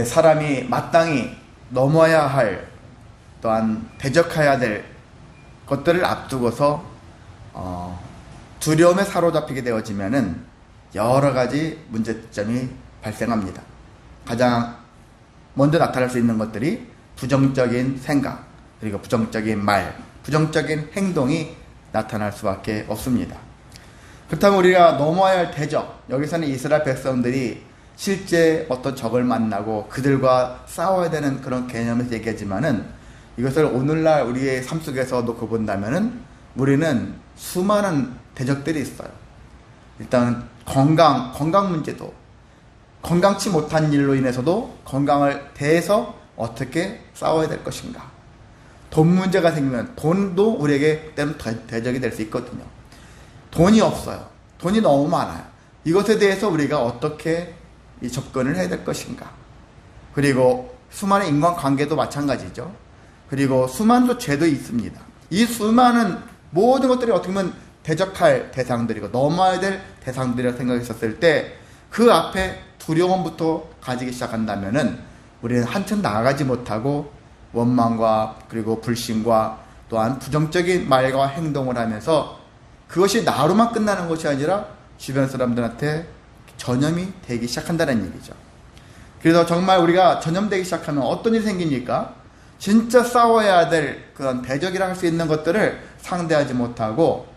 사람이 마땅히 넘어야 할, 또한 대적해야 될 것들을 앞두고서 두려움에 사로잡히게 되어지면은 여러 가지 문제점이 발생합니다. 가장 먼저 나타날 수 있는 것들이 부정적인 생각, 그리고 부정적인 말, 부정적인 행동이 나타날 수밖에 없습니다. 그렇다면 우리가 넘어야 할 대적, 여기서는 이스라엘 백성들이 실제 어떤 적을 만나고 그들과 싸워야 되는 그런 개념에서 얘기하지만은, 이것을 오늘날 우리의 삶 속에서 놓고 본다면은 우리는 수많은 대적들이 있어요. 일단 건강 문제도, 건강치 못한 일로 인해서도 건강을 대해서 어떻게 싸워야 될 것인가. 돈 문제가 생기면 돈도 우리에게 때론 대적이 될 수 있거든요. 돈이 없어요. 돈이 너무 많아요. 이것에 대해서 우리가 어떻게 접근을 해야 될 것인가. 그리고 수많은 인간관계도 마찬가지죠. 그리고 수많은 또 죄도 있습니다. 이 수많은 모든 것들이 어떻게 보면 대적할 대상들이고 넘어야 될 대상들이라고 생각했었을 때, 그 앞에 두려움부터 가지기 시작한다면은 우리는 한층 나아가지 못하고 원망과 그리고 불신과 또한 부정적인 말과 행동을 하면서 그것이 나로만 끝나는 것이 아니라 주변 사람들한테 전염이 되기 시작한다는 얘기죠. 그래서 정말 우리가 전염되기 시작하면 어떤 일이 생기니까 진짜 싸워야 될 그런 대적이라 할 수 있는 것들을 상대하지 못하고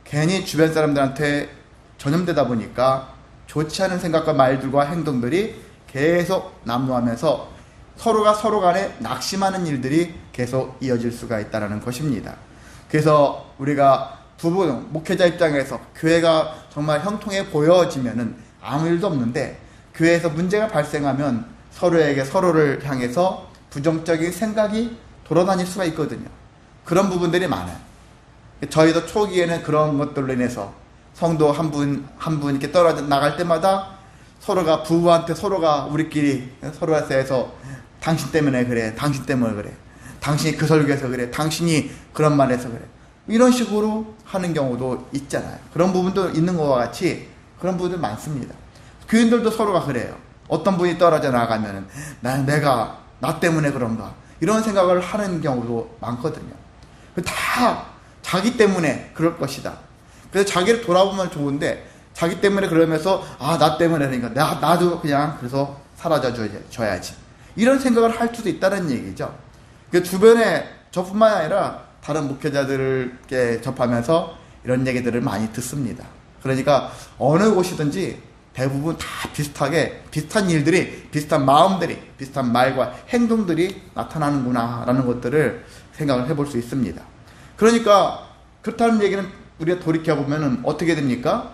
괜히 주변 사람들한테 전염되다 보니까 좋지 않은 생각과 말들과 행동들이 계속 난무하면서 서로가 서로 간에 낙심하는 일들이 계속 이어질 수가 있다는 것입니다. 그래서 우리가 부분 목회자 입장에서 교회가 정말 형통해 보여지면은 아무 일도 없는데, 교회에서 문제가 발생하면 서로에게 서로를 향해서 부정적인 생각이 돌아다닐 수가 있거든요. 그런 부분들이 많아요. 저희도 초기에는 그런 것들로 인해서 성도 한 분 이렇게 떨어져 나갈 때마다 서로가 부부한테 서로가 우리끼리 서로에서 당신 때문에 그래, 당신 때문에 그래, 당신이 그 설교해서 그래, 당신이 그런 말 해서 그래, 이런 식으로 하는 경우도 있잖아요. 그런 부분도 있는 것과 같이 그런 부분들 많습니다. 교인들도 서로가 그래요. 어떤 분이 떨어져 나가면은 내가 나 때문에 그런가, 이런 생각을 하는 경우도 많거든요. 다 자기 때문에 그럴 것이다. 그래서 자기를 돌아보면 좋은데, 자기 때문에 그러면서 나 때문에 그러니까 나도 그냥 그래서 사라져 줘야지, 이런 생각을 할 수도 있다는 얘기죠. 그 주변에 저뿐만 아니라 다른 목회자들께 접하면서 이런 얘기들을 많이 듣습니다. 그러니까 어느 곳이든지 대부분 다 비슷하게 비슷한 일들이, 비슷한 마음들이, 비슷한 말과 행동들이 나타나는구나 라는 것들을 생각을 해볼 수 있습니다. 그러니까 그렇다는 얘기는 우리가 돌이켜보면 어떻게 됩니까?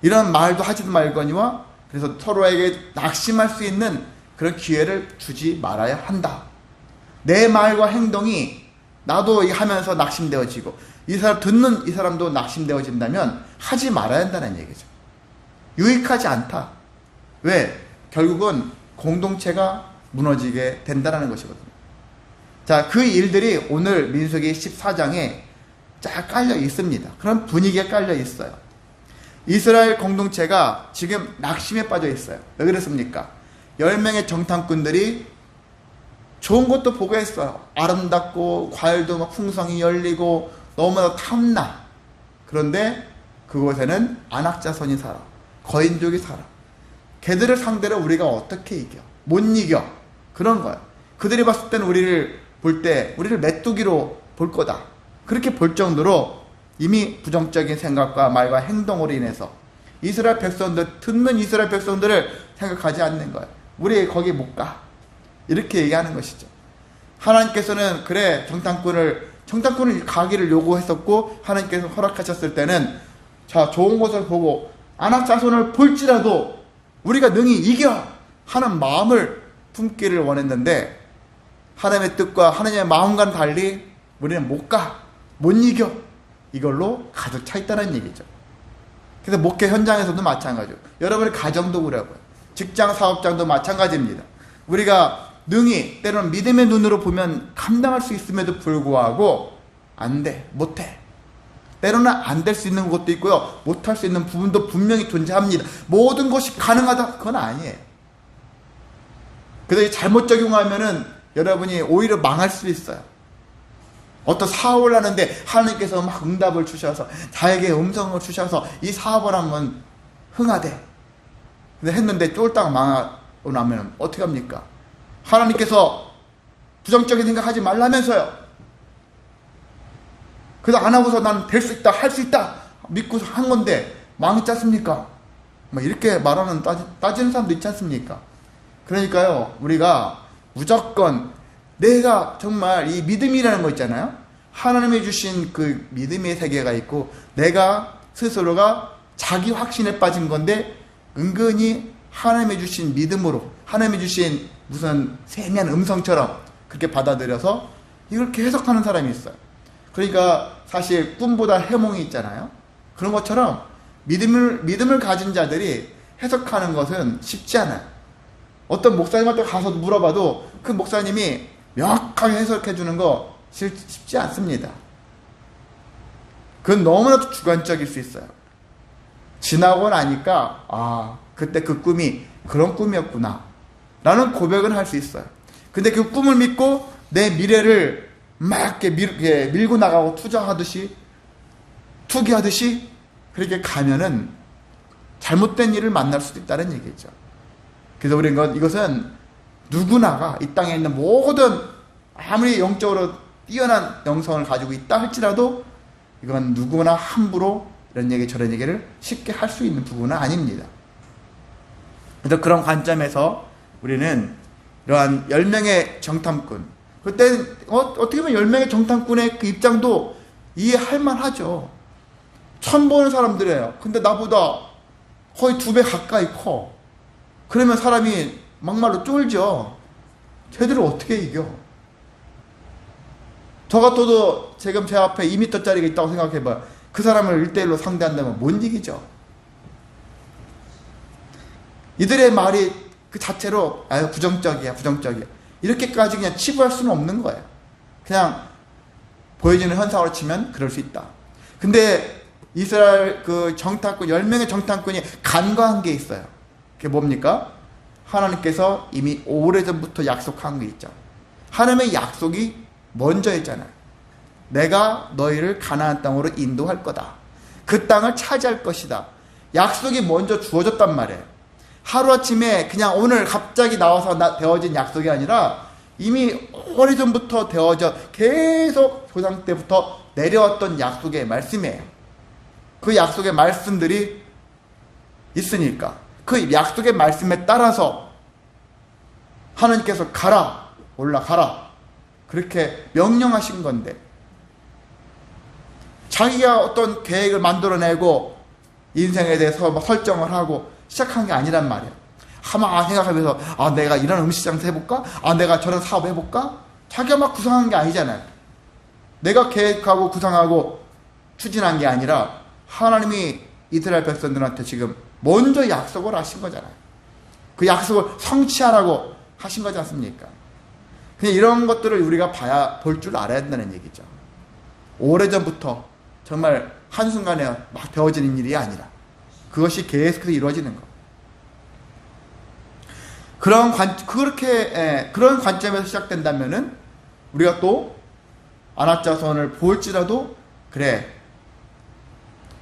이런 말도 하지도 말거니와, 그래서 서로에게 낙심할 수 있는 그런 기회를 주지 말아야 한다. 내 말과 행동이 나도 하면서 낙심되어지고 이 사람 듣는 이 사람도 낙심되어진다면 하지 말아야 한다는 얘기죠. 유익하지 않다. 왜? 결국은 공동체가 무너지게 된다는 것이거든요. 자, 그 일들이 오늘 민수기 14장에 쫙 깔려 있습니다. 그런 분위기에 깔려 있어요. 이스라엘 공동체가 지금 낙심에 빠져 있어요. 왜 그랬습니까? 10명의 정탐꾼들이 좋은 것도 보고 했어요. 아름답고 과일도 막 풍성히 열리고 너무나 탐나. 그런데 그곳에는 안악자손이 살아, 거인족이 살아. 걔들을 상대로 우리가 어떻게 이겨? 못 이겨. 그런 거야. 그들이 봤을 때는 우리를 볼 때 우리를 메뚜기로 볼 거다, 그렇게 볼 정도로 이미 부정적인 생각과 말과 행동으로 인해서 이스라엘 백성들, 듣는 이스라엘 백성들을 생각하지 않는 거예요. 우리 거기 못 가, 이렇게 얘기하는 것이죠. 하나님께서는 그래 정탐꾼을 가기를 요구했었고, 하나님께서 허락하셨을 때는 자, 좋은 것을 보고 안악자손을 볼지라도 우리가 능히 이겨 하는 마음을 품기를 원했는데, 하나님의 뜻과 하나님의 마음과는 달리 우리는 못 가, 못 이겨, 이걸로 가득 차 있다는 얘기죠. 그래서 목회 현장에서도 마찬가지고, 여러분의 가정도 그러고요, 직장 사업장도 마찬가지입니다. 우리가 능히 때로는 믿음의 눈으로 보면 감당할 수 있음에도 불구하고 안 돼, 못해. 때로는 안 될 수 있는 것도 있고요, 못할 수 있는 부분도 분명히 존재합니다. 모든 것이 가능하다, 그건 아니에요. 그래서 잘못 적용하면은 여러분이 오히려 망할 수도 있어요. 어떤 사업을 하는데 하나님께서 막 응답을 주셔서 자에게 음성을 주셔서 이 사업을 하면 흥하대. 근데 했는데 쫄딱 망하고 나면 어떻게 합니까? 하나님께서 부정적인 생각하지 말라면서요. 그래서 안 하고서 난 될 수 있다, 할 수 있다 믿고 한 건데 망했지 않습니까? 뭐 이렇게 말하는 따지는 사람도 있지 않습니까? 그러니까요, 우리가 무조건 내가 정말 이 믿음이라는 거 있잖아요. 하나님이 주신 그 믿음의 세계가 있고 내가 스스로가 자기 확신에 빠진 건데 은근히 하나님이 주신 믿음으로 하나님이 주신 무슨 세미한 음성처럼 그렇게 받아들여서 이걸 이렇게 해석하는 사람이 있어요. 그러니까 사실 꿈보다 해몽이 있잖아요. 그런 것처럼 믿음을 가진 자들이 해석하는 것은 쉽지 않아요. 어떤 목사님한테 가서 물어봐도 그 목사님이 명확하게 해석해 주는 거 쉽지 않습니다. 그건 너무나도 주관적일 수 있어요. 지나고 나니까 그때 그 꿈이 그런 꿈이었구나 라는 고백은 할 수 있어요. 근데 그 꿈을 믿고 내 미래를 막 이렇게 밀고 나가고 투기하듯이 그렇게 가면은 잘못된 일을 만날 수도 있다는 얘기죠. 그래서 우리는 이것은 누구나가 이 땅에 있는 모든 아무리 영적으로 뛰어난 영성을 가지고 있다 할지라도 이건 누구나 함부로 이런 얘기 저런 얘기를 쉽게 할 수 있는 부분은 아닙니다. 그래서 그런 관점에서 우리는 이러한 10명의 정탐꾼, 그때는 어떻게 보면 10명의 정탐꾼의 그 입장도 이해할 만하죠. 처음 보는 사람들이에요. 근데 나보다 거의 2배 가까이 커. 그러면 사람이 막말로 쫄죠. 쟤들을 어떻게 이겨? 저 같아도 지금 제 앞에 2m짜리가 있다고 생각해봐요. 그 사람을 1대1로 상대한다면 못 이기죠. 이들의 말이 그 자체로 부정적이야. 이렇게까지 그냥 치부할 수는 없는 거예요. 그냥 보여지는 현상으로 치면 그럴 수 있다. 근데 이스라엘 그 정탐꾼 10명의 정탐꾼이 간과한 게 있어요. 그게 뭡니까? 하나님께서 이미 오래전부터 약속한 게 있죠. 하나님의 약속이 먼저 했잖아요. 내가 너희를 가나안 땅으로 인도할 거다. 그 땅을 차지할 것이다. 약속이 먼저 주어졌단 말이에요. 하루아침에 그냥 오늘 갑자기 나와서 되어진 약속이 아니라 이미 오래전부터 되어져 계속 조상 때부터 내려왔던 약속의 말씀이에요. 그 약속의 말씀들이 있으니까 그 약속의 말씀에 따라서 하나님께서 가라, 올라가라 그렇게 명령하신 건데 자기가 어떤 계획을 만들어내고 인생에 대해서 막 설정을 하고 시작한 게 아니란 말이야. 하마 생각하면서 내가 이런 음식장사 해볼까? 내가 저런 사업 해볼까? 자기가 막 구상한 게 아니잖아요. 내가 계획하고 구상하고 추진한 게 아니라 하나님이 이스라엘 백성들한테 지금 먼저 약속을 하신 거잖아요. 그 약속을 성취하라고 하신 거지 않습니까? 그냥 이런 것들을 우리가 볼 줄 알아야 된다는 얘기죠. 오래전부터 정말 한순간에 막 되어지는 일이 아니라 그것이 계속해서 이루어지는 것. 그런 관점에서 시작된다면은 우리가 또 안악자손을 볼지라도 그래.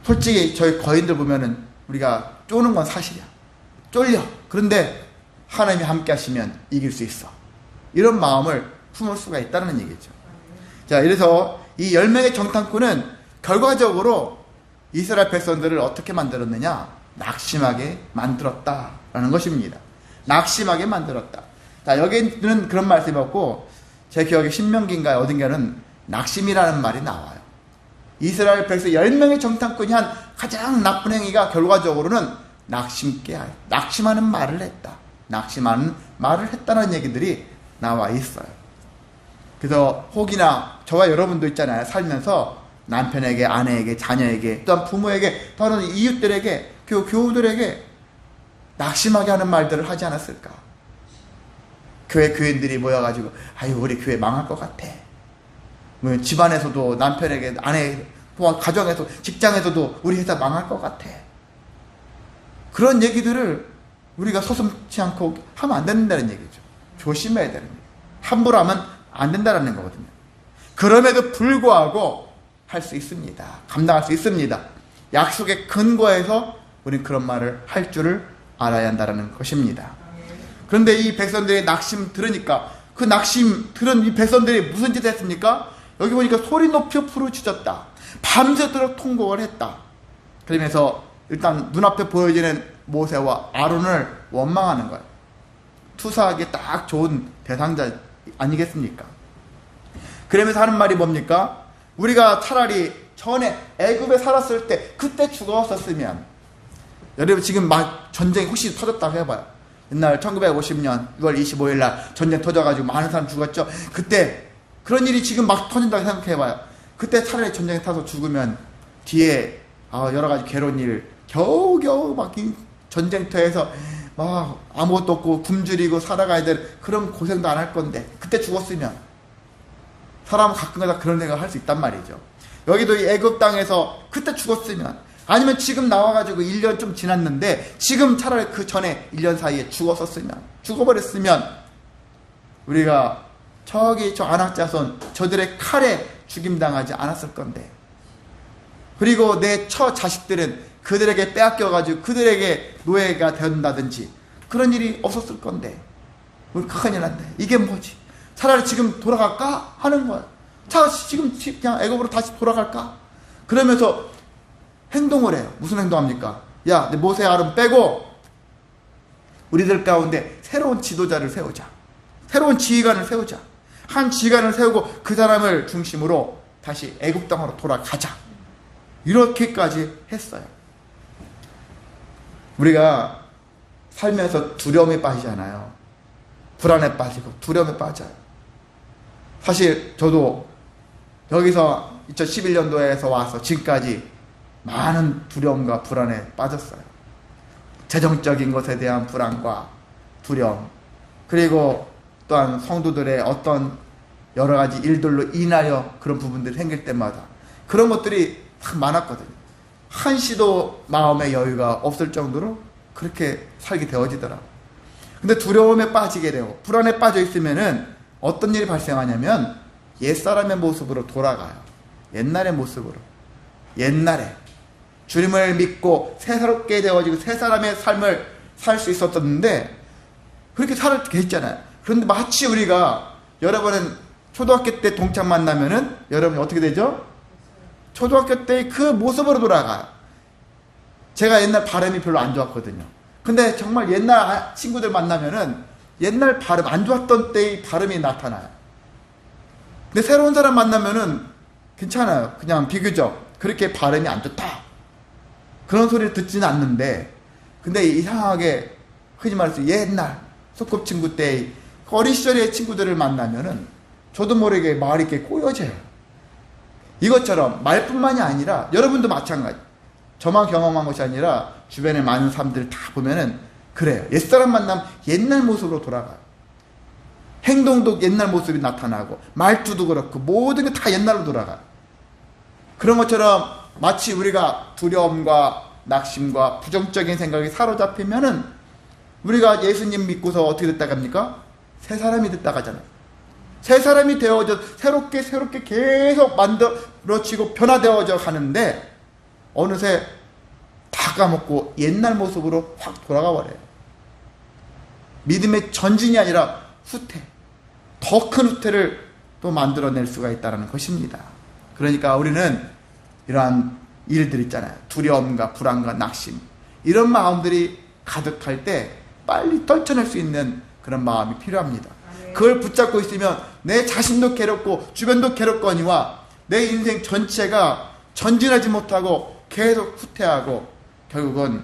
솔직히 저희 거인들 보면은 우리가 쪼는 건 사실이야. 쫄려. 그런데 하나님이 함께 하시면 이길 수 있어. 이런 마음을 품을 수가 있다는 얘기죠. 자, 이래서 이 10명의 정탐꾼은 결과적으로 이스라엘 백성들을 어떻게 만들었느냐? 낙심하게 만들었다라는 것입니다. 낙심하게 만들었다. 자, 여기는 그런 말씀이 없고 제 기억에 신명기인가요? 어딘가는 낙심이라는 말이 나와요. 이스라엘 백성 10명의 정탐꾼이 한 가장 나쁜 행위가 결과적으로는 낙심하는 말을 했다. 낙심하는 말을 했다는 얘기들이 나와 있어요. 그래서 혹이나 저와 여러분도 있잖아요. 살면서 남편에게, 아내에게, 자녀에게, 또한 부모에게, 또는 이웃들에게, 교우들에게 낙심하게 하는 말들을 하지 않았을까? 교회 교인들이 모여가지고 우리 교회 망할 것 같아. 뭐 집안에서도 남편에게, 아내에게, 가정에서, 직장에서도 우리 회사 망할 것 같아. 그런 얘기들을 우리가 서슴지 않고 하면 안 된다는 얘기죠. 조심해야 되는 거예요. 함부로 하면 안 된다는 거거든요. 그럼에도 불구하고 할 수 있습니다. 감당할 수 있습니다. 약속의 근거에서 우리는 그런 말을 할 줄을 알아야 한다는 것입니다. 그런데 이 백성들의 낙심 들으니까, 그 낙심 들은 이 백성들이 무슨 짓을 했습니까? 여기 보니까 소리 높여 부르짖었다. 밤새도록 통곡을 했다. 그러면서 일단 눈앞에 보여지는 모세와 아론을 원망하는 거예요. 투사하기에 딱 좋은 대상자 아니겠습니까? 그러면서 하는 말이 뭡니까? 우리가 차라리 전에 애굽에 살았을 때 그때 죽었었으면, 여러분 지금 막 전쟁이 혹시 터졌다고 해봐요. 옛날 1950년 6월 25일 날 전쟁 터져가지고 많은 사람 죽었죠. 그때 그런 일이 지금 막 터진다고 생각해봐요. 그때 차라리 전쟁에 타서 죽으면 뒤에 여러 가지 괴로운 일, 겨우겨우 막 전쟁터에서 막 아무것도 없고 굶주리고 살아가야 될 그런 고생도 안 할 건데, 그때 죽었으면, 사람은 가끔가다 그런 생각을 할 수 있단 말이죠. 여기도 이 애굽 땅에서 그때 죽었으면, 아니면 지금 나와가지고 1년 좀 지났는데 지금 차라리 그 전에 1년 사이에 죽었었으면, 죽어버렸으면 우리가 저기 저 안악자손 저들의 칼에 죽임당하지 않았을 건데, 그리고 내 처 자식들은 그들에게 빼앗겨가지고 그들에게 노예가 된다든지 그런 일이 없었을 건데, 우리 큰일 났네. 이게 뭐지? 차라리 지금 돌아갈까? 하는 거야. 자, 지금 그냥 애굽으로 다시 돌아갈까? 그러면서 행동을 해요. 무슨 행동합니까? 야, 내 모세 아론 빼고 우리들 가운데 새로운 지도자를 세우자. 새로운 지휘관을 세우자. 한 지휘관을 세우고 그 사람을 중심으로 다시 애굽 땅으로 돌아가자. 이렇게까지 했어요. 우리가 살면서 두려움에 빠지잖아요. 불안에 빠지고 두려움에 빠져요. 사실 저도 여기서 2011년도에서 와서 지금까지 많은 두려움과 불안에 빠졌어요. 재정적인 것에 대한 불안과 두려움, 그리고 또한 성도들의 어떤 여러 가지 일들로 인하여 그런 부분들이 생길 때마다 그런 것들이 참 많았거든요. 한시도 마음의 여유가 없을 정도로 그렇게 살게 되어지더라고요. 근데 두려움에 빠지게 되고 불안에 빠져 있으면은 어떤 일이 발생하냐면 옛사람의 모습으로 돌아가요. 옛날의 모습으로. 옛날에 주님을 믿고 새롭게 되어지고 새 사람의 삶을 살 수 있었는데 그렇게 살게 있잖아요. 그런데 마치 우리가, 여러분은 초등학교 때 동창 만나면은 여러분이 어떻게 되죠? 초등학교 때 그 모습으로 돌아가요. 제가 옛날 발음이 별로 안 좋았거든요. 근데 정말 옛날 친구들 만나면은 옛날 발음, 안 좋았던 때의 발음이 나타나요. 근데 새로운 사람 만나면은 괜찮아요. 그냥 비교적 그렇게 발음이 안 좋다, 그런 소리를 듣지는 않는데, 근데 이상하게 흔히 말해서 옛날 소꿉친구 때의 어린 시절의 친구들을 만나면은 저도 모르게 말이 이렇게 꼬여져요. 이것처럼 말뿐만이 아니라 여러분도 마찬가지. 저만 경험한 것이 아니라 주변에 많은 사람들 다 보면은 그래요. 옛사람 만나면 옛날 모습으로 돌아가요. 행동도 옛날 모습이 나타나고 말투도 그렇고 모든 게 다 옛날로 돌아가요. 그런 것처럼 마치 우리가 두려움과 낙심과 부정적인 생각이 사로잡히면은 우리가 예수님 믿고서 어떻게 됐다 갑니까? 새 사람이 됐다 가잖아요. 새 사람이 되어져 새롭게 계속 만들어지고 변화되어져 가는데 어느새 다 까먹고 옛날 모습으로 확 돌아가 버려요. 믿음의 전진이 아니라 후퇴, 더 큰 후퇴를 또 만들어낼 수가 있다는 것입니다. 그러니까 우리는 이러한 일들 있잖아요. 두려움과 불안과 낙심, 이런 마음들이 가득할 때 빨리 떨쳐낼 수 있는 그런 마음이 필요합니다. 그걸 붙잡고 있으면 내 자신도 괴롭고 주변도 괴롭거니와 내 인생 전체가 전진하지 못하고 계속 후퇴하고 결국은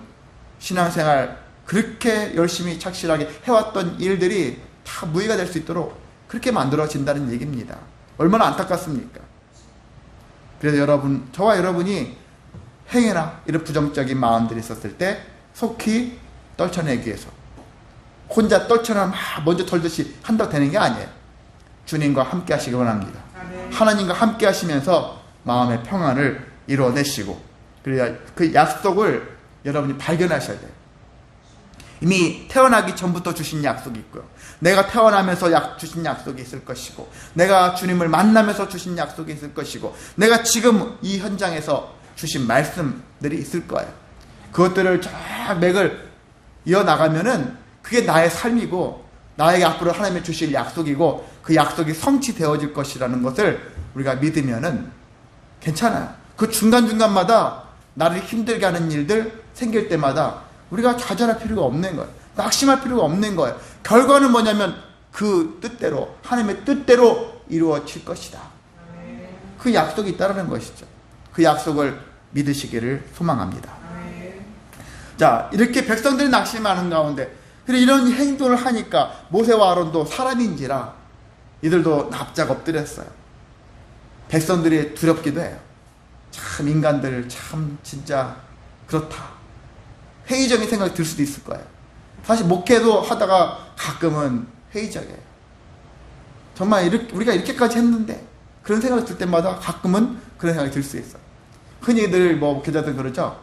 신앙생활 그렇게 열심히 착실하게 해왔던 일들이 다 무의가 될 수 있도록 그렇게 만들어진다는 얘기입니다. 얼마나 안타깝습니까? 그래서 여러분, 저와 여러분이 행여나 이런 부정적인 마음들이 있었을 때 속히 떨쳐내기 위해서 혼자 떨쳐내면 먼저 털듯이 한다고 되는 게 아니에요. 주님과 함께 하시기 원합니다. 하나님과 함께 하시면서 마음의 평안을 이루어내시고, 그래야 그 약속을 여러분이 발견하셔야 돼요. 이미 태어나기 전부터 주신 약속이 있고요. 내가 태어나면서 주신 약속이 있을 것이고, 내가 주님을 만나면서 주신 약속이 있을 것이고, 내가 지금 이 현장에서 주신 말씀들이 있을 거예요. 그것들을 쫙 맥을 이어나가면은 그게 나의 삶이고, 나에게 앞으로 하나님이 주실 약속이고, 그 약속이 성취되어질 것이라는 것을 우리가 믿으면은 괜찮아요. 그 중간중간마다 나를 힘들게 하는 일들 생길 때마다 우리가 좌절할 필요가 없는 거예요. 낙심할 필요가 없는 거예요. 결과는 뭐냐면 그 뜻대로, 하나님의 뜻대로 이루어질 것이다. 그 약속이 있다는 것이죠. 그 약속을 믿으시기를 소망합니다. 자, 이렇게 백성들이 낙심하는 가운데, 그래 이런 행동을 하니까 모세와 아론도 사람인지라 이들도 납작 엎드렸어요. 백성들이 두렵기도 해요. 참 인간들 참 진짜 그렇다. 회의적인 생각이 들 수도 있을 거예요. 사실 목회도 하다가 가끔은 회의적이에요. 정말 우리가 이렇게까지 했는데, 그런 생각이 들 때마다 가끔은 그런 생각이 들 수 있어요. 흔히들 목회자들 그러죠.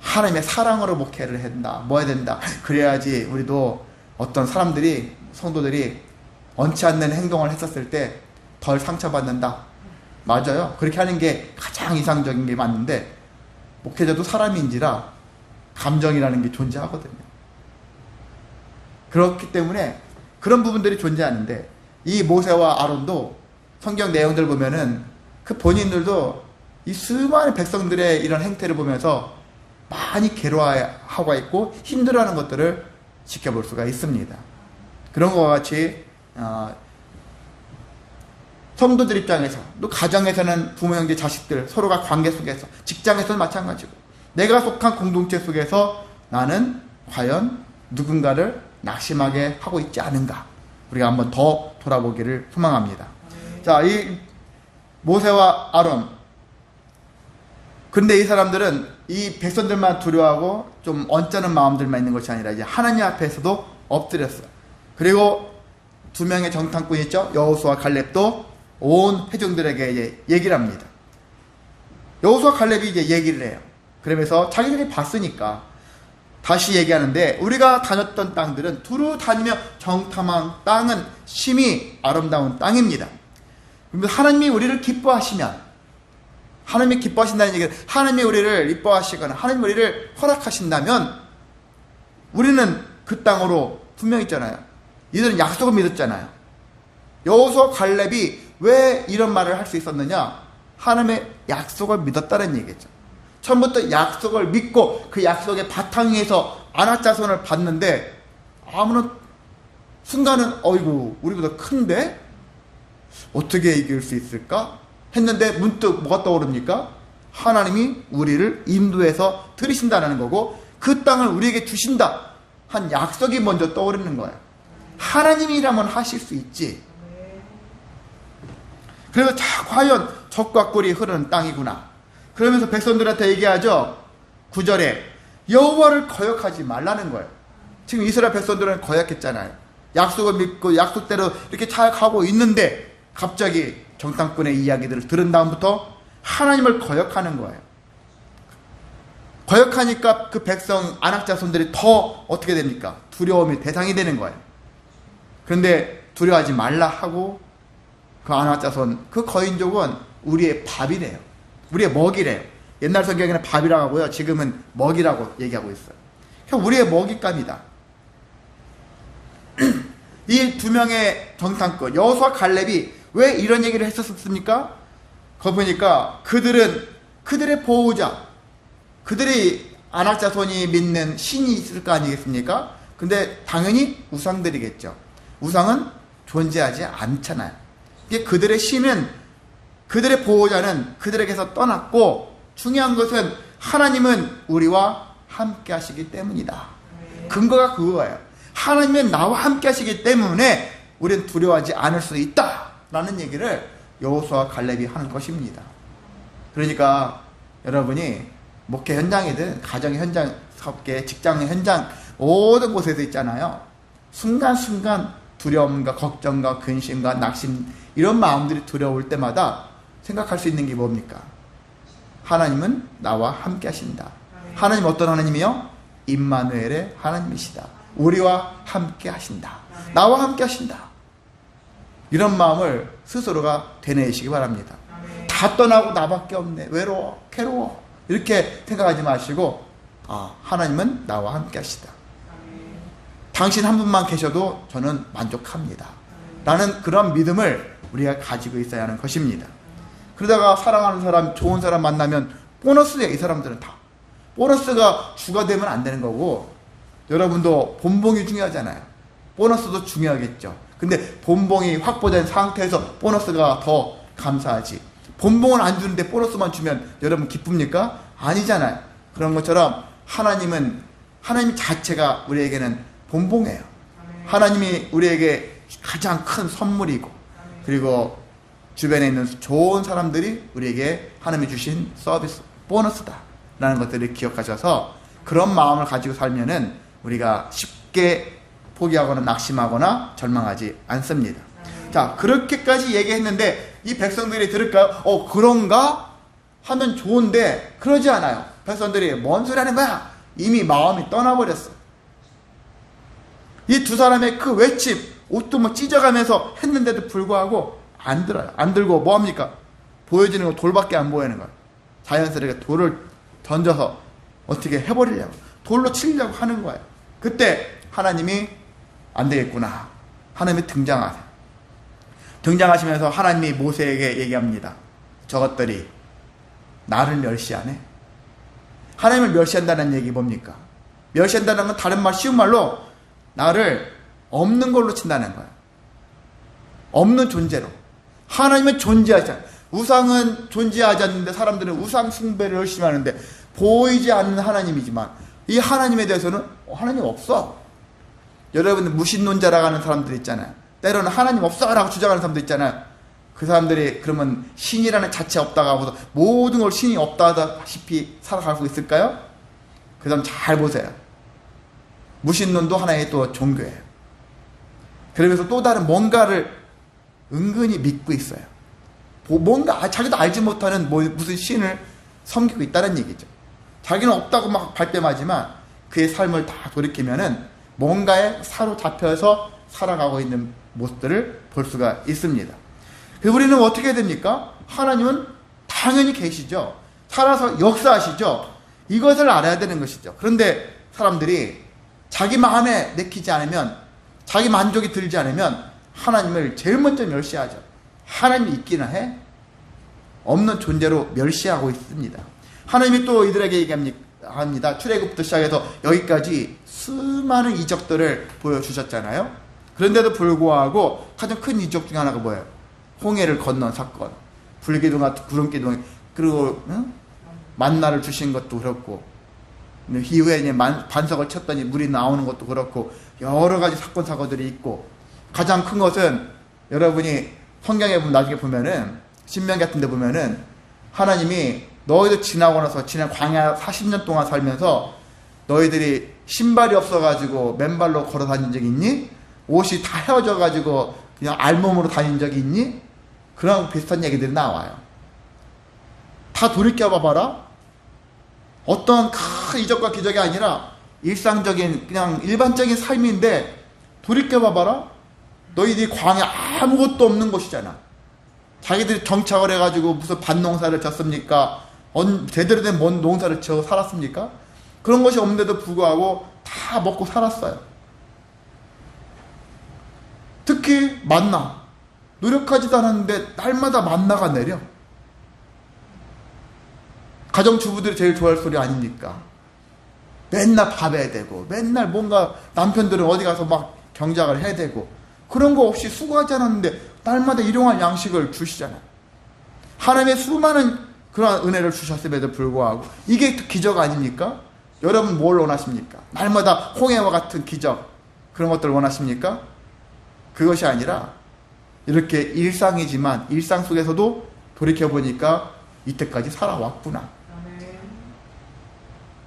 하나님의 사랑으로 목회를 해야 된다. 뭐 해야 된다. 그래야지 우리도 어떤 사람들이, 성도들이 원치 않는 행동을 했었을 때 덜 상처받는다. 맞아요. 그렇게 하는 게 가장 이상적인 게 맞는데, 목회자도 사람인지라 감정이라는 게 존재하거든요. 그렇기 때문에 그런 부분들이 존재하는데, 이 모세와 아론도 성경 내용들 보면은 그 본인들도 이 수많은 백성들의 이런 행태를 보면서 많이 괴로워하고 있고 힘들어하는 것들을 지켜볼 수가 있습니다. 그런 것과 같이 성도들 입장에서, 또 가정에서는 부모, 형제, 자식들 서로가 관계 속에서, 직장에서는 마찬가지고, 내가 속한 공동체 속에서 나는 과연 누군가를 낙심하게 하고 있지 않은가, 우리가 한번 더 돌아보기를 소망합니다. 자, 이 모세와 아론, 근데 이 사람들은 이 백성들만 두려워하고 좀 언짢은 마음들만 있는 것이 아니라 이제 하나님 앞에서도 엎드렸어요. 그리고 두 명의 정탐꾼이 있죠. 여호수아 갈렙도 온 회중들에게 이제 얘기를 합니다. 여호수아 갈렙이 이제 얘기를 해요. 그러면서 자기들이 봤으니까 다시 얘기하는데, 우리가 다녔던 땅들은 두루 다니며 정탐한 땅은 심히 아름다운 땅입니다. 그러면서 하나님이 우리를 기뻐하시면, 하나님이 기뻐하신다는 얘기는 하나님이 우리를 이뻐하시거나 하나님이 우리를 허락하신다면 우리는 그 땅으로 분명히 있잖아요. 이들은 약속을 믿었잖아요. 여호수아 갈렙이 왜 이런 말을 할 수 있었느냐? 하나님의 약속을 믿었다는 얘기죠. 처음부터 약속을 믿고 그 약속의 바탕 위에서 아낙 자손을 봤는데, 아무런 순간은 어이구 우리보다 큰데 어떻게 이길 수 있을까 했는데, 문득 뭐가 떠오릅니까? 하나님이 우리를 인도해서 들이신다는 거고, 그 땅을 우리에게 주신다 한 약속이 먼저 떠오르는 거예요. 하나님이라면 하실 수 있지. 그래서 과연 적과 꿀이 흐르는 땅이구나. 그러면서 백성들한테 얘기하죠. 9절에 여호와를 거역하지 말라는 거예요. 지금 이스라엘 백성들은 거역했잖아요. 약속을 믿고 약속대로 이렇게 잘 가고 있는데 갑자기 정탐꾼의 이야기들을 들은 다음부터 하나님을 거역하는 거예요. 거역하니까 그 백성 아낙 자손들이 더 어떻게 됩니까? 두려움의 대상이 되는 거예요. 그런데 두려워하지 말라 하고, 그 아낙 자손, 그 거인족은 우리의 밥이래요. 우리의 먹이래요. 옛날 성경에는 밥이라고 하고요, 지금은 먹이라고 얘기하고 있어요. 그러니까 우리의 먹잇감이다. 이 두 명의 정탐꾼 여호수아 갈렙이 왜 이런 얘기를 했었습니까? 거기 보니까 그들은 그들의 보호자, 그들이 아낙 자손이 믿는 신이 있을 거 아니겠습니까? 근데 당연히 우상들이겠죠. 우상은 존재하지 않잖아요. 이게 그들의 신은, 그들의 보호자는 그들에게서 떠났고, 중요한 것은 하나님은 우리와 함께 하시기 때문이다. 근거가 그거예요. 하나님은 나와 함께 하시기 때문에 우리는 두려워하지 않을 수 있다 라는 얘기를 여호수아 갈렙이 하는 것입니다. 그러니까 여러분이 목회 현장이든 가정 현장, 사업계, 직장 현장, 모든 곳에서 있잖아요. 순간순간 두려움과 걱정과 근심과 낙심, 이런 마음들이 두려울 때마다 생각할 수 있는 게 뭡니까? 하나님은 나와 함께 하신다. 하나님 어떤 하나님이요? 임마누엘의 하나님이시다. 우리와 함께 하신다. 나와 함께 하신다. 이런 마음을 스스로가 되뇌시기 바랍니다. 다 떠나고 나밖에 없네. 외로워. 괴로워. 이렇게 생각하지 마시고 하나님은 나와 함께 하시다. 당신 한 분만 계셔도 저는 만족합니다. 라는 그런 믿음을 우리가 가지고 있어야 하는 것입니다. 그러다가 사랑하는 사람, 좋은 사람 만나면 보너스예요. 이 사람들은 다. 보너스가 주가 되면 안 되는 거고, 여러분도 본봉이 중요하잖아요. 보너스도 중요하겠죠. 근데 본봉이 확보된 상태에서 보너스가 더 감사하지. 본봉은 안 주는데 보너스만 주면 여러분 기쁩니까? 아니잖아요. 그런 것처럼 하나님 자체가 우리에게는 본봉이에요. 하나님이 우리에게 가장 큰 선물이고, 그리고 주변에 있는 좋은 사람들이 우리에게 하나님이 주신 서비스, 보너스다 라는 것들을 기억하셔서 그런 마음을 가지고 살면은 우리가 쉽게 포기하거나 낙심하거나 절망하지 않습니다. 자, 그렇게까지 얘기했는데 이 백성들이 들을까요? 그런가? 하면 좋은데 그러지 않아요. 백성들이 뭔 소리 하는 거야? 이미 마음이 떠나버렸어. 이 두 사람의 그 외침, 옷도 막 찢어가면서 했는데도 불구하고 안 들어요. 안 들고 뭐 합니까? 보여지는 건 돌밖에 안 보이는 거예요. 자연스럽게 돌을 던져서 어떻게 해버리려고, 돌로 치려고 하는 거예요. 그때 하나님이 안 되겠구나. 하나님이 등장하세요. 등장하시면서 하나님이 모세에게 얘기합니다. 저것들이 나를 멸시하네. 하나님을 멸시한다는 얘기 뭡니까? 멸시한다는 건 다른 말, 쉬운 말로 나를 없는 걸로 친다는 거예요. 없는 존재로. 하나님은 존재하지 않아요. 우상은 존재하지 않는데 사람들은 우상 숭배를 열심히 하는데 보이지 않는 하나님이지만 이 하나님에 대해서는 하나님 없어. 여러분 무신론자라고 하는 사람들 있잖아요. 때로는 하나님 없어라고 주장하는 사람들 있잖아요. 그 사람들이 그러면 신이라는 자체 없다고 하고서 모든 걸 신이 없다시피 살아갈 수 있을까요? 그 사람 잘 보세요. 무신론도 하나의 또 종교예요. 그러면서 또 다른 뭔가를 은근히 믿고 있어요. 뭔가 자기도 알지 못하는 무슨 신을 섬기고 있다는 얘기죠. 자기는 없다고 막 발뺌하지만 그의 삶을 다 돌이키면은 뭔가에 사로잡혀서 살아가고 있는 모습들을 볼 수가 있습니다. 그래서 우리는 어떻게 됩니까? 하나님은 당연히 계시죠. 살아서 역사하시죠. 이것을 알아야 되는 것이죠. 그런데 사람들이 자기 마음에 내키지 않으면, 자기 만족이 들지 않으면 하나님을 제일 먼저 멸시하죠. 하나님이 있기나 해? 없는 존재로 멸시하고 있습니다. 하나님이 또 이들에게 얘기합니다. 출애굽부터 시작해서 여기까지 수많은 이적들을 보여주셨잖아요. 그런데도 불구하고 가장 큰 이적 중에 하나가 뭐예요? 홍해를 건넌 사건, 불기둥과 구름기둥, 그리고 만나를 주신 것도 그렇고, 이후에 반석을 쳤더니 물이 나오는 것도 그렇고, 여러 가지 사건 사고들이 있고, 가장 큰 것은 여러분이 성경에 나중에 보면은 신명 같은 데 보면은 하나님이 너희들 지나고 나서 지난 광야 40년 동안 살면서 너희들이 신발이 없어가지고 맨발로 걸어 다닌 적이 있니? 옷이 다 헤어져가지고 그냥 알몸으로 다닌 적이 있니? 그런 비슷한 얘기들이 나와요. 다 돌이켜봐봐라. 어떤 큰 이적과 기적이 아니라 일상적인 그냥 일반적인 삶인데 돌이켜봐봐라. 너희들이 광야 아무것도 없는 곳이잖아. 자기들이 정착을 해가지고 무슨 밭농사를 졌습니까? 제대로 된 뭔 농사를 지어 살았습니까? 그런 것이 없는데도 불구하고 다 먹고 살았어요. 특히 만나. 노력하지도 않았는데 날마다 만나가 내려. 가정주부들이 제일 좋아할 소리 아닙니까? 맨날 밥 해야 되고, 맨날 뭔가 남편들은 어디 가서 막 경작을 해야 되고, 그런 거 없이 수고하지 않았는데 날마다 일용할 양식을 주시잖아요. 하나님의 수많은 그런 은혜를 주셨음에도 불구하고 이게 기적 아닙니까? 여러분 뭘 원하십니까? 날마다 홍해와 같은 기적, 그런 것들을 원하십니까? 그것이 아니라 이렇게 일상이지만 일상 속에서도 돌이켜보니까 이때까지 살아왔구나.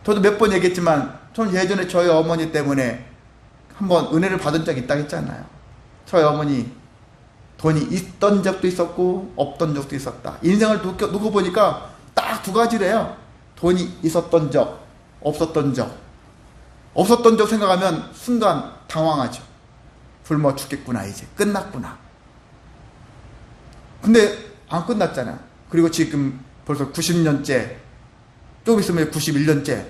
저도 몇 번 얘기했지만 저는 예전에 저희 어머니 때문에 한번 은혜를 받은 적이 있다고 했잖아요. 저희 어머니 돈이 있던 적도 있었고 없던 적도 있었다. 인생을 두고 보니까 딱 두 가지래요. 돈이 있었던 적, 없었던 적. 없었던 적 생각하면 순간 당황하죠. 굶어 죽겠구나, 이제 끝났구나. 근데 안 끝났잖아. 그리고 지금 벌써 90년째, 좀 있으면 91년째,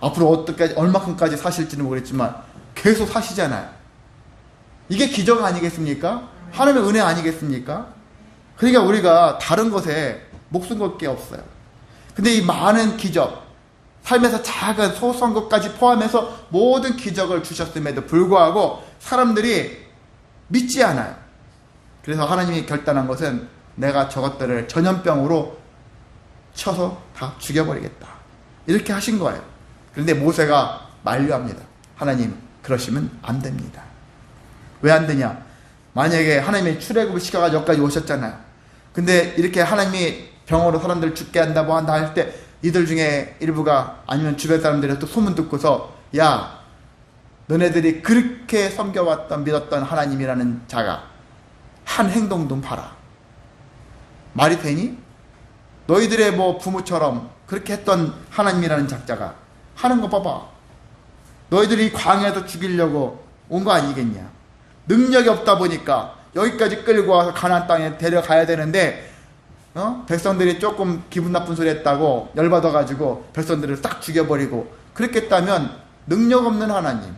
앞으로 어떻게까지, 얼마큼까지 사실지는 모르겠지만 계속 사시잖아요. 이게 기적 아니겠습니까? 하나님의 은혜 아니겠습니까? 그러니까 우리가 다른 것에 목숨 걸 게 없어요. 근데 이 많은 기적, 삶에서 작은 소소한 것까지 포함해서 모든 기적을 주셨음에도 불구하고 사람들이 믿지 않아요. 그래서 하나님이 결단한 것은 내가 저것들을 전염병으로 쳐서 다 죽여버리겠다, 이렇게 하신 거예요. 그런데 모세가 만류합니다. 하나님, 그러시면 안 됩니다. 왜 안 되냐? 만약에 하나님이 출애굽을 시켜가지고 여기까지 오셨잖아요. 근데 이렇게 하나님이 병으로 사람들을 죽게 한다 뭐 한다 할 때 이들 중에 일부가, 아니면 주변 사람들이 또 소문 듣고서, 야, 너네들이 그렇게 섬겨왔던 믿었던 하나님이라는 자가 한 행동 좀 봐라. 말이 되니? 너희들의 뭐 부모처럼 그렇게 했던 하나님이라는 작자가 하는 거 봐봐. 너희들이 광야에서 죽이려고 온 거 아니겠냐? 능력이 없다 보니까 여기까지 끌고 와서 가나안 땅에 데려가야 되는데, 백성들이 조금 기분 나쁜 소리 했다고 열받아가지고 백성들을 딱 죽여버리고, 그렇게 했다면 능력 없는 하나님,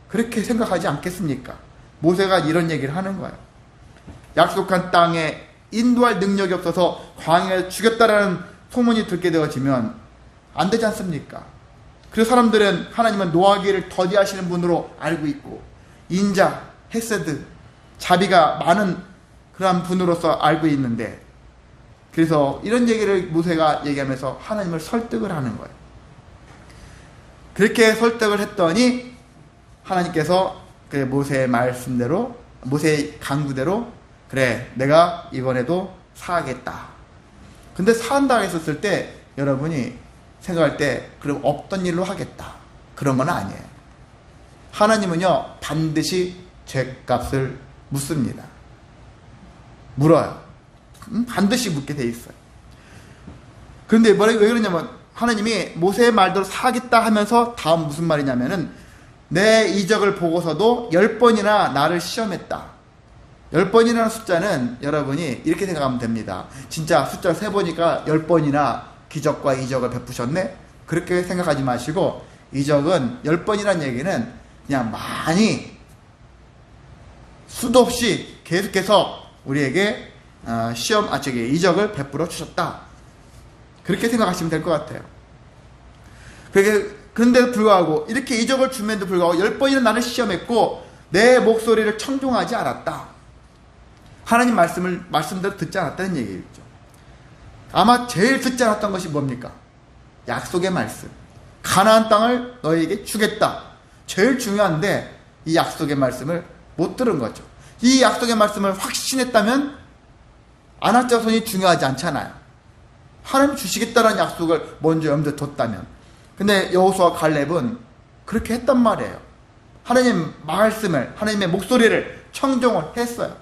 그렇게 생각하지 않겠습니까? 모세가 이런 얘기를 하는 거예요. 약속한 땅에 인도할 능력이 없어서 광야에 죽였다라는 소문이 듣게 되어지면 안 되지 않습니까? 그래서 사람들은 하나님은 노하기를 더디하시는 분으로 알고 있고, 인자, 헤세드, 자비가 많은 그러한 분으로서 알고 있는데, 그래서 이런 얘기를 모세가 얘기하면서 하나님을 설득을 하는 거예요. 그렇게 설득을 했더니 하나님께서 그 모세의 말씀대로, 모세의 강구대로, 그래, 내가 이번에도 사하겠다. 근데 사한다 했었을 때 여러분이 생각할 때, 그럼 없던 일로 하겠다, 그런 건 아니에요. 하나님은요, 반드시 죄값을 묻습니다. 물어요. 반드시 묻게 돼 있어요. 그런데 왜 그러냐면, 하나님이 모세의 말대로 사겠다 하면서 다음 무슨 말이냐면은, 내 이적을 보고서도 10번이나 나를 시험했다. 10번이라는 숫자는 여러분이 이렇게 생각하면 됩니다. 진짜 숫자를 세보니까 10번이나 기적과 이적을 베푸셨네? 그렇게 생각하지 마시고, 이적은 10번이라는 얘기는 그냥 많이 수도 없이 계속해서 우리에게 이적을 베풀어 주셨다, 그렇게 생각하시면 될 것 같아요. 그런데도 불구하고, 이렇게 이적을 줌에도 불구하고 10번이나 나를 시험했고 내 목소리를 청종하지 않았다. 하나님 말씀대로 듣지 않았다는 얘기겠죠. 아마 제일 듣지 않았던 것이 뭡니까? 약속의 말씀. 가나안 땅을 너희에게 주겠다. 제일 중요한데 이 약속의 말씀을 못 들은 거죠. 이 약속의 말씀을 확신했다면 안악자손이 중요하지 않잖아요. 하나님 주시겠다는 약속을 먼저 염두에 뒀다면. 근데 여호수아와 갈렙은 그렇게 했단 말이에요. 하나님 말씀을, 하나님의 목소리를 청종을 했어요.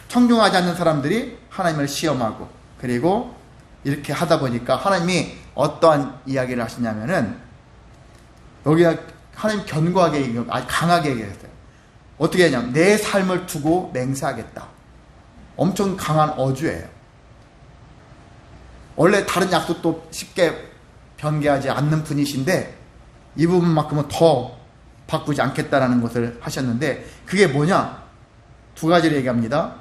청종하지 않는 사람들이 하나님을 시험하고, 그리고 이렇게 하다 보니까 하나님이 어떠한 이야기를 하시냐면은, 여기가 하나님 견고하게, 아주 강하게 얘기했어요. 어떻게 하냐면, 내 삶을 두고 맹세하겠다. 엄청 강한 어주예요. 원래 다른 약속도 쉽게 변개하지 않는 분이신데 이 부분만큼은 더 바꾸지 않겠다라는 것을 하셨는데, 그게 뭐냐? 두 가지를 얘기합니다.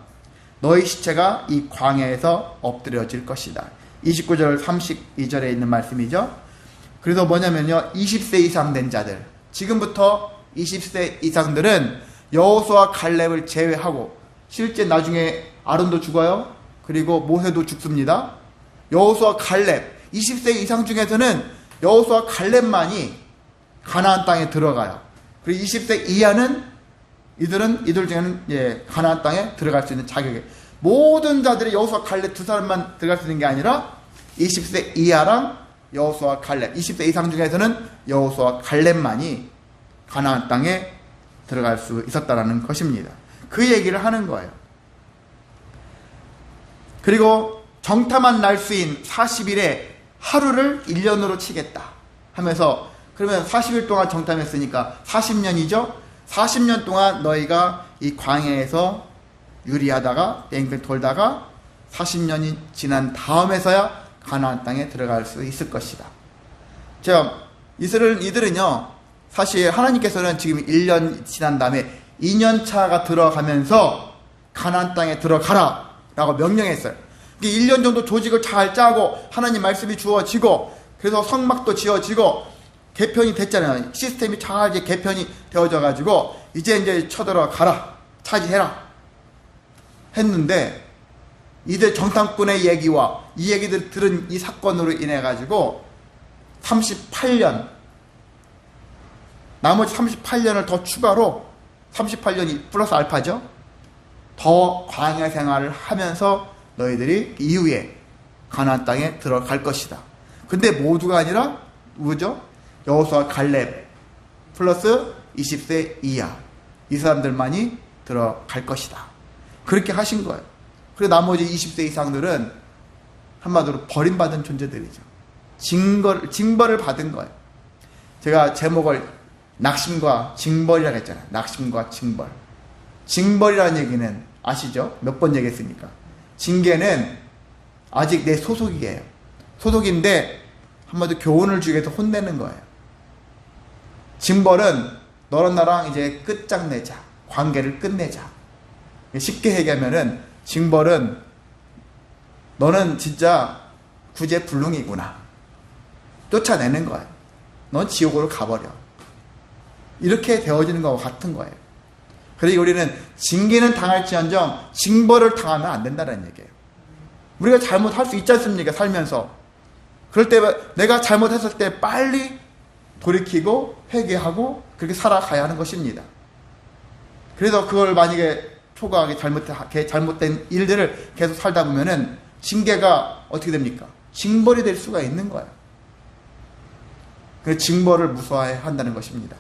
너희 시체가 이 광야에서 엎드려질 것이다. 29절 32절에 있는 말씀이죠. 그래서 뭐냐면요, 20세 이상 된 자들, 지금부터 20세 이상들은 여호수아 갈렙을 제외하고, 실제 나중에 아론도 죽어요. 그리고 모세도 죽습니다. 여호수아 갈렙 20세 이상 중에서는 여호수아 갈렙만이 가나안 땅에 들어가요. 그리고 20세 이하는 이들 중에는 가나안 땅에 들어갈 수 있는 자격이, 모든 자들이 여호수아 갈렙 두 사람만 들어갈 수 있는 게 아니라 20세 이하랑 여호수아 갈렙, 20세 이상 중에서는 여호수아 갈렙만이 가나안 땅에 들어갈 수 있었다라는 것입니다. 그 얘기를 하는 거예요. 그리고 정탐한 날수인 40일에 하루를 1년으로 치겠다 하면서, 그러면 40일 동안 정탐했으니까 40년이죠? 40년 동안 너희가 이 광야에서 유리하다가 땡땡 돌다가 40년이 지난 다음에서야 가나안 땅에 들어갈 수 있을 것이다. 자, 이들은요, 사실 하나님께서는 지금 1년 지난 다음에 2년 차가 들어가면서 가나안 땅에 들어가라 라고 명령했어요. 1년 정도 조직을 잘 짜고 하나님 말씀이 주어지고 그래서 성막도 지어지고 개편이 됐잖아요. 시스템이 잘 이제 개편이 되어져 가지고 이제 쳐들어가라, 차지해라 했는데, 이들 정탐꾼의 얘기와 이 얘기들 들은 이 사건으로 인해 가지고 38년, 나머지 38년을 더 추가로 38년이 플러스 알파죠. 더 광야 생활을 하면서 너희들이 이후에 가나안 땅에 들어갈 것이다. 근데 모두가 아니라 누구죠? 여호수아, 갈렙 플러스 20세 이하 이 사람들만이 들어갈 것이다. 그렇게 하신 거예요. 그리고 나머지 20세 이상들은 한마디로 버림받은 존재들이죠. 징벌을 받은 거예요. 제가 제목을 낙심과 징벌이라고 했잖아요. 낙심과 징벌. 징벌이라는 얘기는 아시죠? 몇 번 얘기했으니까. 징계는 아직 내 소속이에요. 소속인데 한마디로 교훈을 주기 위해서 혼내는 거예요. 징벌은 너랑 나랑 이제 끝장내자. 관계를 끝내자. 쉽게 얘기하면은 징벌은 너는 진짜 구제불능이구나. 쫓아내는 거예요. 넌 지옥으로 가버려. 이렇게 되어지는 것과 같은 거예요. 그리고 우리는 징계는 당할지언정 징벌을 당하면 안 된다는 얘기예요. 우리가 잘못할 수 있지 않습니까? 살면서. 그럴 때 내가 잘못했을 때 빨리 돌이키고 회개하고 그렇게 살아가야 하는 것입니다. 그래서 그걸 만약에 초과하게 잘못된 일들을 계속 살다 보면은 징계가 어떻게 됩니까? 징벌이 될 수가 있는 거예요. 그래서 징벌을 무서워해야 한다는 것입니다.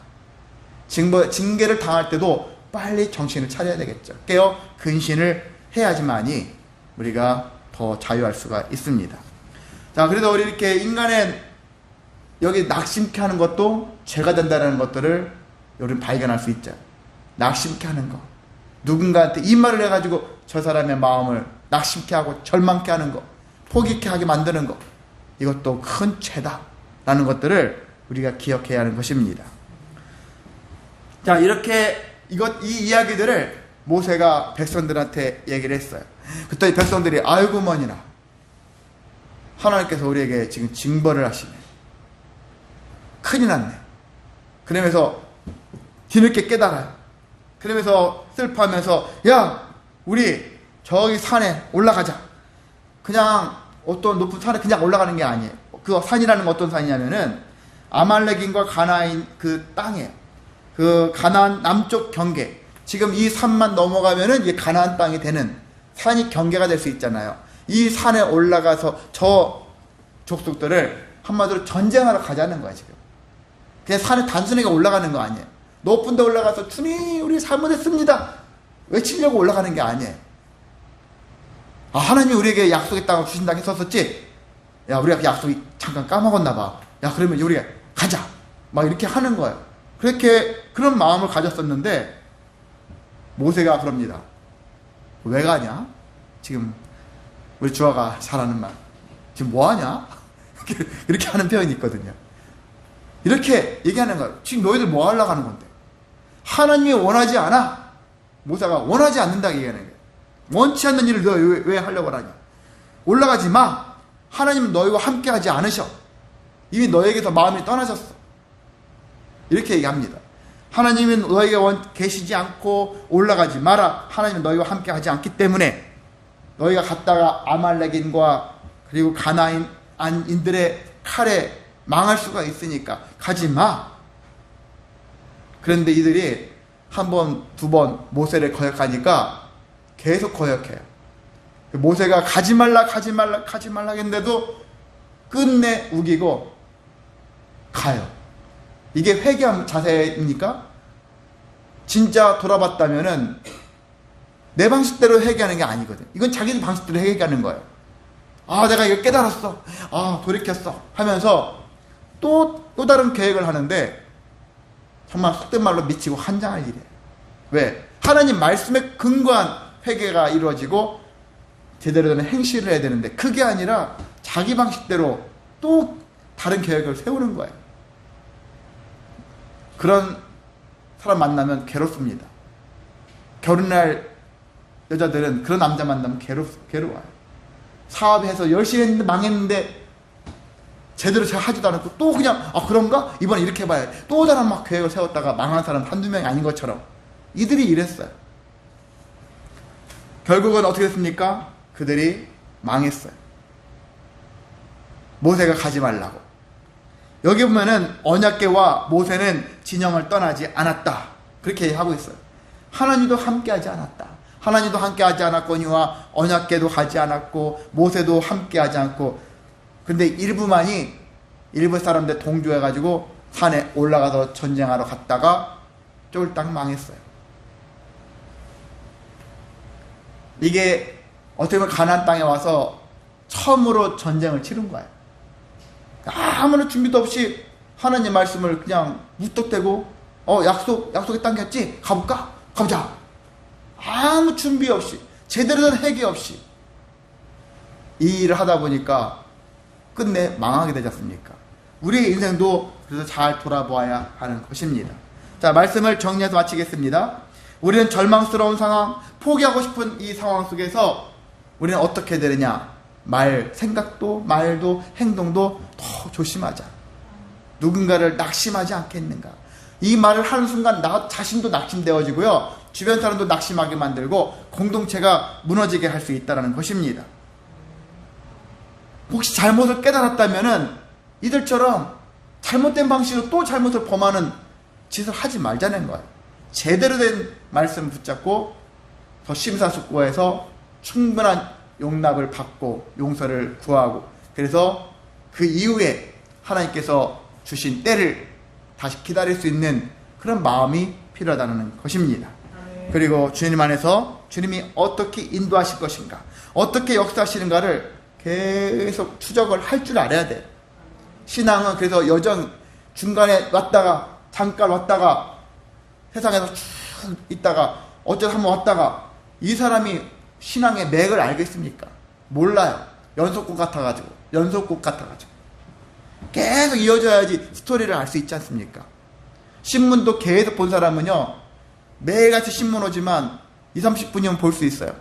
징계를 당할 때도 빨리 정신을 차려야 되겠죠. 깨어 근신을 해야지만이 우리가 더 자유할 수가 있습니다. 자, 그래서 우리 이렇게 인간의 여기 낙심케 하는 것도 죄가 된다는 것들을 우리는 발견할 수 있죠. 낙심케 하는 것. 누군가한테 이 말을 해가지고 저 사람의 마음을 낙심케 하고 절망케 하는 것, 포기케 하게 만드는 것. 이것도 큰 죄다라는 것들을 우리가 기억해야 하는 것입니다. 자, 이렇게 이 이야기들을 모세가 백성들한테 얘기를 했어요. 그때 백성들이 아이고 머니나 하나님께서 우리에게 지금 징벌을 하시네. 큰일 났네. 그러면서 뒤늦게 깨달아요. 그러면서 슬퍼하면서 야 우리 저기 산에 올라가자. 그냥 어떤 높은 산에 그냥 올라가는 게 아니에요. 그 산이라는 건 어떤 산이냐면은 아말렉인과 가나안 그 땅에 그 가나안 남쪽 경계, 지금 이 산만 넘어가면은 이게 가나안 땅이 되는 산이 경계가 될 수 있잖아요. 이 산에 올라가서 저 족속들을 한마디로 전쟁하러 가자는 거야. 지금 그냥 산에 단순하게 올라가는 거 아니에요. 높은 데 올라가서 주님 우리 잘못했습니다 외치려고 올라가는 게 아니에요. 아, 하나님이 우리에게 약속의 땅을 주신다고 했었지. 야, 우리가 약속이 잠깐 까먹었나 봐. 야, 그러면 우리가 가자 막 이렇게 하는 거예요. 그렇게 그런 마음을 가졌었는데 모세가 그럽니다. 왜 가냐? 지금 우리 주아가 잘하는 말, 지금 뭐하냐? 이렇게 하는 표현이 있거든요. 이렇게 얘기하는 거예요. 지금 너희들 뭐 하려고 하는 건데? 하나님이 원하지 않아. 모세가 원하지 않는다고 얘기하는 거예요. 원치 않는 일을 너 왜 하려고 하냐? 올라가지 마. 하나님은 너희와 함께 하지 않으셔. 이미 너에게서 마음이 떠나셨어. 이렇게 얘기합니다. 하나님은 너에게 계시지 않고 올라가지 마라. 하나님은 너희와 함께 하지 않기 때문에 너희가 갔다가 아말렉인과 그리고 가나안인들의 칼에 망할 수가 있으니까 가지 마. 그런데 이들이 한 번, 두 번 모세를 거역하니까 계속 거역해요. 모세가 가지 말라 했는데도 끝내 우기고 가요. 이게 회개한 자세입니까? 진짜 돌아봤다면은 내 방식대로 회개하는 게 아니거든. 이건 자기 방식대로 회개하는 거예요. 아, 내가 이거 깨달았어. 아, 돌이켰어. 하면서 또 다른 계획을 하는데 정말 속된 말로 미치고 환장할 일이에요. 왜? 하나님 말씀에 근거한 회개가 이루어지고 제대로 된 행실을 해야 되는데 그게 아니라 자기 방식대로 또 다른 계획을 세우는 거예요. 그런 사람 만나면 괴롭습니다. 결혼할 여자들은 그런 남자 만나면 괴로워요. 사업해서 열심히 했는데 망했는데 제대로 잘 하지도 않았고 또 그냥 그런가? 이번에 이렇게 해봐야 또 다른 막 계획을 세웠다가 망한 사람 한두 명이 아닌 것처럼 이들이 이랬어요. 결국은 어떻게 됐습니까? 그들이 망했어요. 모세가 가지 말라고. 여기 보면은 언약궤와 모세는 진영을 떠나지 않았다. 그렇게 하고 있어요. 하나님도 함께하지 않았다. 하나님도 함께하지 않았거니와 언약궤도 가지 않았고 모세도 함께하지 않고 근데 일부 사람들 동조해가지고 산에 올라가서 전쟁하러 갔다가 쫄딱 망했어요. 이게 어떻게 보면 가나안 땅에 와서 처음으로 전쟁을 치른 거예요. 아무런 준비도 없이 하나님 말씀을 그냥 무턱대고 약속의 땅이었지? 가볼까? 가보자. 아무 준비 없이 제대로 된 회개 없이 이 일을 하다 보니까 끝내 망하게 되지 않습니까? 우리의 인생도 그래서 잘 돌아보아야 하는 것입니다. 자, 말씀을 정리해서 마치겠습니다. 우리는 절망스러운 상황, 포기하고 싶은 이 상황 속에서 우리는 어떻게 되느냐? 생각도, 말도, 행동도 더 조심하자. 누군가를 낙심하지 않겠는가? 이 말을 하는 순간 나 자신도 낙심되어지고요. 주변 사람도 낙심하게 만들고 공동체가 무너지게 할 수 있다는 것입니다. 혹시 잘못을 깨달았다면은 이들처럼 잘못된 방식으로 또 잘못을 범하는 짓을 하지 말자는 거예요. 제대로 된 말씀을 붙잡고 더 심사숙고해서 충분한 용납을 받고 용서를 구하고 그래서 그 이후에 하나님께서 주신 때를 다시 기다릴 수 있는 그런 마음이 필요하다는 것입니다. 그리고 주님 안에서 주님이 어떻게 인도하실 것인가, 어떻게 역사하시는가를 계속 추적을 할 줄 알아야 돼요. 신앙은 그래서 여정 중간에 왔다가 잠깐 왔다가 세상에서 쭉 있다가 어쩌다 한번 왔다가 이 사람이 신앙의 맥을 알겠습니까? 몰라요. 연속곡 같아가지고 계속 이어져야지 스토리를 알 수 있지 않습니까? 신문도 계속 본 사람은요 매일같이 신문 오지만 20-30분이면 볼 수 있어요.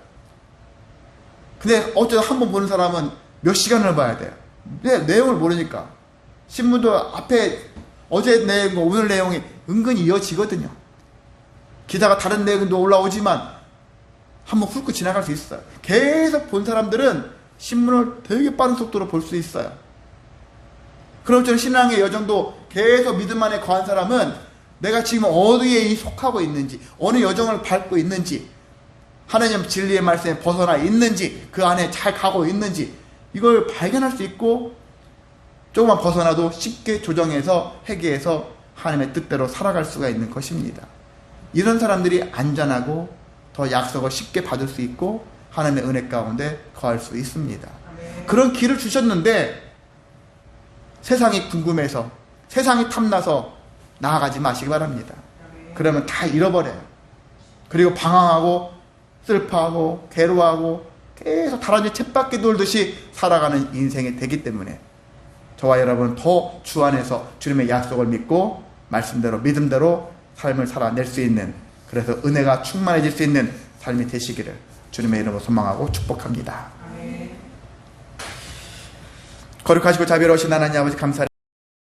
근데 어쩌다 한 번 보는 사람은 몇 시간을 봐야 돼요. 내용을 모르니까. 신문도 앞에 어제 내용과 오늘 내용이 은근히 이어지거든요. 기사가 다른 내용도 올라오지만 한번 훑고 지나갈 수 있어요. 계속 본 사람들은 신문을 되게 빠른 속도로 볼 수 있어요. 그럼 저는 신앙의 여정도 계속 믿음 안에 거한 사람은 내가 지금 어디에 속하고 있는지, 어느 여정을 밟고 있는지, 하나님 진리의 말씀에 벗어나 있는지, 그 안에 잘 가고 있는지 이걸 발견할 수 있고 조금만 벗어나도 쉽게 조정해서 회개해서 하나님의 뜻대로 살아갈 수가 있는 것입니다. 이런 사람들이 안전하고 더 약속을 쉽게 받을 수 있고 하나님의 은혜 가운데 거할 수 있습니다. 그런 길을 주셨는데 세상이 궁금해서 세상이 탐나서 나아가지 마시기 바랍니다. 그러면 다 잃어버려요. 그리고 방황하고 슬퍼하고 괴로워하고 계속 다람쥐 쳇바퀴 돌듯이 살아가는 인생이 되기 때문에 저와 여러분 더 주 안에서 주님의 약속을 믿고 말씀대로 믿음대로 삶을 살아낼 수 있는, 그래서 은혜가 충만해질 수 있는 삶이 되시기를 주님의 이름으로 소망하고 축복합니다. 거룩하시고 자비로우신 하나님 아버지 감사합니다.